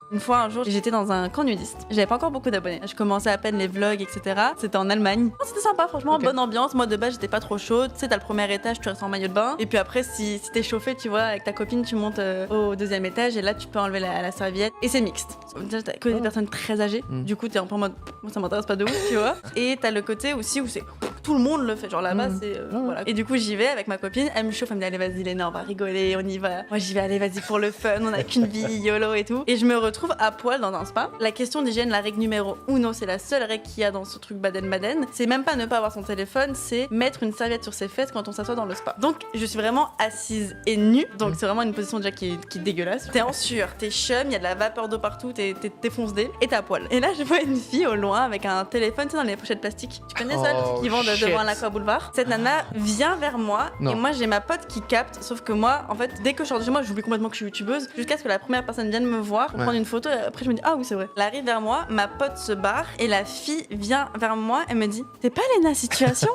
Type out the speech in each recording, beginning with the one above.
Une fois, un jour, j'étais dans un camp nudiste. J'avais pas encore beaucoup d'abonnés. Je commençais à peine les vlogs, etc. C'était en Allemagne. Oh, c'était sympa, franchement, Ok. bonne ambiance. Moi, de base, j'étais pas trop chaude. Tu sais, t'as le premier étage, tu restes en maillot de bain. Et puis après, si t'es chauffé, tu vois, avec ta copine, tu montes au deuxième étage et là, tu peux enlever la serviette. Et c'est mixte. Déjà, t'as que des personnes très âgées. Du coup, t'es un peu en mode, moi, ça m'intéresse pas de ouf, tu vois. Et t'as le côté aussi où c'est tout le monde le fait. Genre là-bas, c'est. Voilà. Et du coup, j'y vais avec ma copine. Elle me chauffe, elle me dit, allez, vas-y, Léna, on va rigoler, on y va. Moi, j'y vais, allez, vas-y, pour le fun, on a qu'une vie, YOLO et tout. Et je me retrouve à poil dans un spa. La question d'hygiène, la règle numéro 1, c'est la seule règle qu'il y a dans ce truc Baden-Baden. C'est même pas ne pas avoir son téléphone, c'est mettre une serviette sur ses fesses quand on s'assoit dans le spa. Donc, je suis vraiment assise et nue. Donc, c'est vraiment une position déjà qui est dégueulasse. T'es en sueur, t'es chum, il y a de la vapeur d'eau partout, t'es foncedé et t'es à poil. Et là, je vois une fille au loin avec un téléphone, tu sais, dans les pochettes plastiques. Tu connais ça, les trucs qui vendent devant l'Aqua Boulevard. Cette nana vient vers moi Non. et moi, j'ai ma pote qui capte. Sauf que moi, en fait, dès que je sors de chez moi, j'oublie complètement que je suis youtubeuse jusqu'à ce que la première personne vienne me voir pour Ouais. prendre une photo. Et après, je me dis, ah oui, c'est vrai. Elle arrive vers moi, ma pote se barre et la fille vient vers moi et me dit, t'es pas Léna Situation?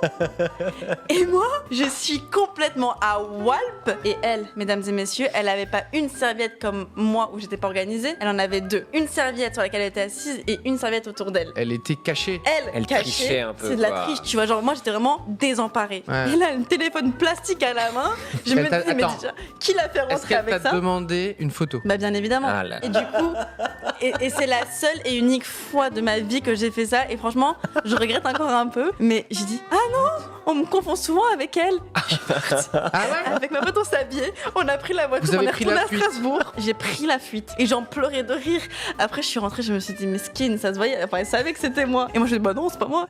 Et moi, je suis complètement à Walp. Et elle, mesdames et messieurs, elle avait pas une serviette comme moi où j'étais pas organisée, elle en avait deux. Une serviette sur laquelle elle était assise et une serviette autour d'elle. Elle était cachée. Elle Cachée, trichait un peu, c'est de la quoi. triche, tu vois. Genre, moi, j'étais vraiment désemparée. Ouais. Et là, un téléphone plastique à la main, je Elle me t'a- disais, mais attends. déjà, qui l'a fait Est-ce rentrer qu'elle avec t'a ça? demandé une photo? Bah, bien évidemment. Ah là Et du coup, et c'est la seule et unique fois de ma vie que j'ai fait ça. Et franchement, je regrette encore un peu. Mais j'ai dit, ah non, on me confond souvent avec elle. Ah ouais? Avec ma pote, on s'habillait, on a pris la voiture, Vous avez on est pris retourné la à fuite. Strasbourg. J'ai pris la fuite et j'en pleurais de rire. Après, je suis rentrée, je me suis dit, mesquine, ça se voyait. Enfin, elle savait que c'était moi. Et moi, je dis, bah non, c'est pas moi.